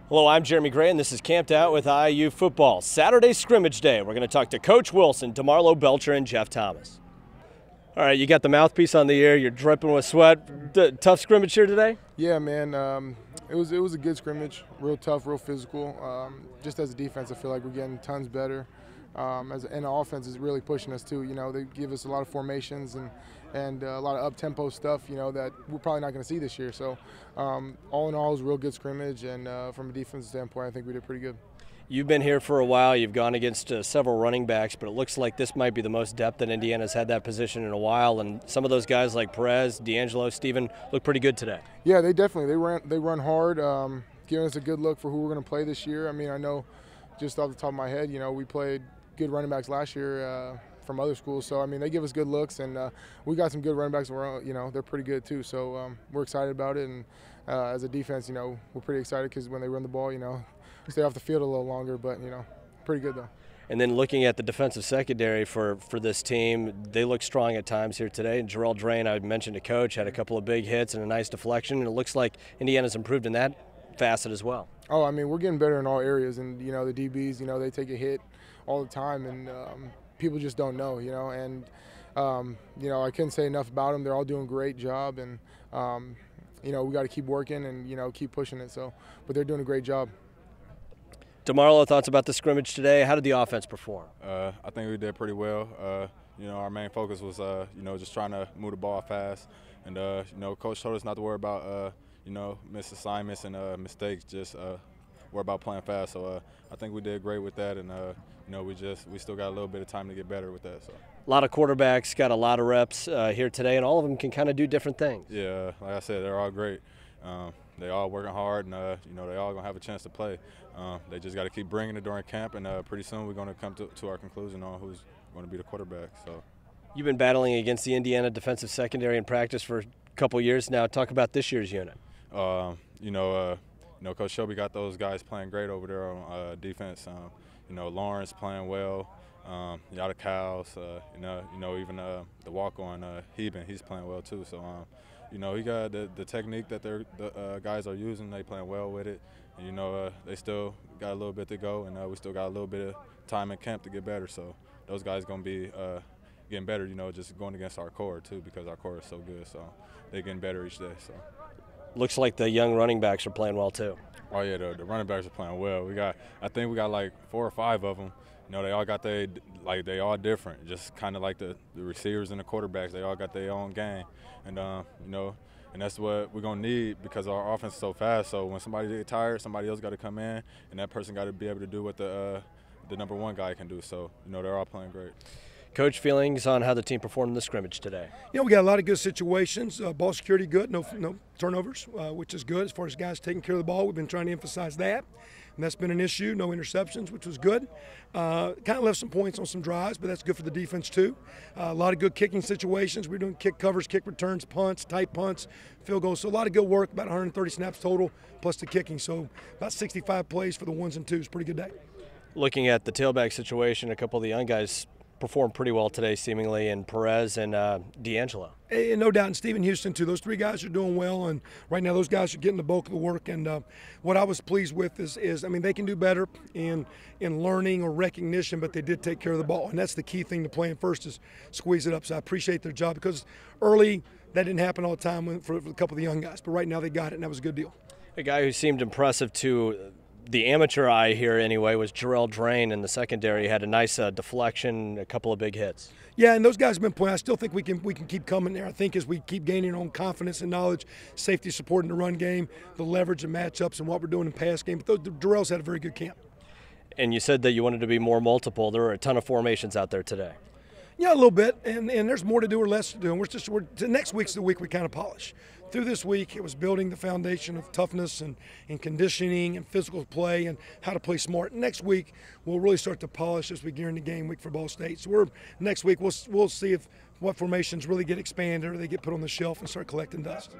Hello, I'm Jeremy Gray, and this is Camped Out with IU Football. Saturday Scrimmage Day. We're going to talk to Coach Wilson, Damarlo Belcher, and Jeff Thomas. All right, you got the mouthpiece on the ear. You're dripping with sweat. Tough scrimmage here today? Yeah, man. It was a good scrimmage. Real tough, real physical. Just as a defense, I feel like we're getting tons better. And the offense is really pushing us too. You know, they give us a lot of formations and a lot of up-tempo stuff, you know, that we're probably not going to see this year. So all in all, it was a real good scrimmage, and from a defensive standpoint, I think we did pretty good. You've been here for a while. You've gone against several running backs, but it looks like this might be the most depth that Indiana's had that position in a while. And some of those guys like Perez, D'Angelo, Steven look pretty good today. Yeah, they run hard, giving us a good look for who we're going to play this year. I mean, I know just off the top of my head, you know, we played good running backs last year from other schools. So, I mean, they give us good looks, and we got some good running backs. You know, they're pretty good too. So we're excited about it. And as a defense, you know, we're pretty excited because when they run the ball, you know, stay off the field a little longer. But, you know, pretty good though. And then looking at the defensive secondary for this team, they look strong at times here today. And Jarrell Drain, I mentioned to Coach, had a couple of big hits and a nice deflection. And it looks like Indiana's improved in that facet as well. Oh, I mean, we're getting better in all areas. And, you know, the DBs, you know, they take a hit all the time, and people just don't know, you know. And, you know, I couldn't say enough about them. They're all doing a great job. And, you know, we got to keep working and, you know, keep pushing it. So, but they're doing a great job. Damarlo, thoughts about the scrimmage today? How did the offense perform? I think we did pretty well. You know, our main focus was, you know, just trying to move the ball fast. And, you know, Coach told us not to worry about, you know, missed assignments and mistakes, just worry about playing fast. So I think we did great with that. And, you know, we still got a little bit of time to get better with that. So. A lot of quarterbacks got a lot of reps here today, and all of them can kind of do different things. Yeah, like I said, they're all great. They all working hard, and you know, they all gonna have a chance to play. They just got to keep bringing it during camp, and pretty soon we're gonna come to our conclusion on who's going to be the quarterback. So, you've been battling against the Indiana defensive secondary in practice for a couple years now. Talk about this year's unit. You know, Coach Shelby got those guys playing great over there on defense. You know, Lawrence playing well. Yada Cows, you know, even the walk-on Heben, he's playing well too. So, you know, he got the technique that the guys are using. They playing well with it. And, you know, they still got a little bit to go, and we still got a little bit of time in camp to get better. So those guys gonna be getting better. You know, just going against our core too, because our core is so good. So they're getting better each day. So looks like the young running backs are playing well too. Oh yeah, the running backs are playing well. I think we got like 4 or 5 of them. You know, they all got they all different. Just kind of like the receivers and the quarterbacks, they all got their own game. And, you know, and that's what we're going to need because our offense is so fast. So when somebody gets tired, somebody else got to come in, and that person got to be able to do what the number 1 guy can do. So, you know, they're all playing great. Coach, feelings on how the team performed in the scrimmage today? You know, we got a lot of good situations. Ball security good, no turnovers, which is good as far as guys taking care of the ball. We've been trying to emphasize that, and that's been an issue. No interceptions, which was good. Kind of left some points on some drives, but that's good for the defense too. A lot of good kicking situations. We're doing kick covers, kick returns, punts, tight punts, field goals. So a lot of good work, about 130 snaps total, plus the kicking. So about 65 plays for the 1s and 2s. Pretty good day. Looking at the tailback situation, a couple of the young guys performed pretty well today, seemingly, and Perez and D'Angelo. And no doubt, and Stephen Houston too. Those 3 guys are doing well, and right now those guys are getting the bulk of the work. And what I was pleased with is I mean, they can do better in learning or recognition, but they did take care of the ball, and that's the key thing to playing first is squeeze it up. So I appreciate their job because early that didn't happen all the time for a couple of the young guys, but right now they got it, and that was a good deal. A guy who seemed impressive to the amateur eye here anyway was Jarrell Drain in the secondary. He had a nice deflection, a couple of big hits. Yeah, and those guys have been playing. I still think we can keep coming there. I think as we keep gaining on confidence and knowledge, safety support in the run game, the leverage and matchups and what we're doing in pass game. But Jarrell's had a very good camp. And you said that you wanted to be more multiple. There were a ton of formations out there today. Yeah, a little bit, and there's more to do or less to do. And next week's the week we kind of polish. Through this week, it was building the foundation of toughness and conditioning and physical play and how to play smart. Next week, we'll really start to polish as we gear into game week for Ball State. So next week we'll see what formations really get expanded or they get put on the shelf and start collecting dust.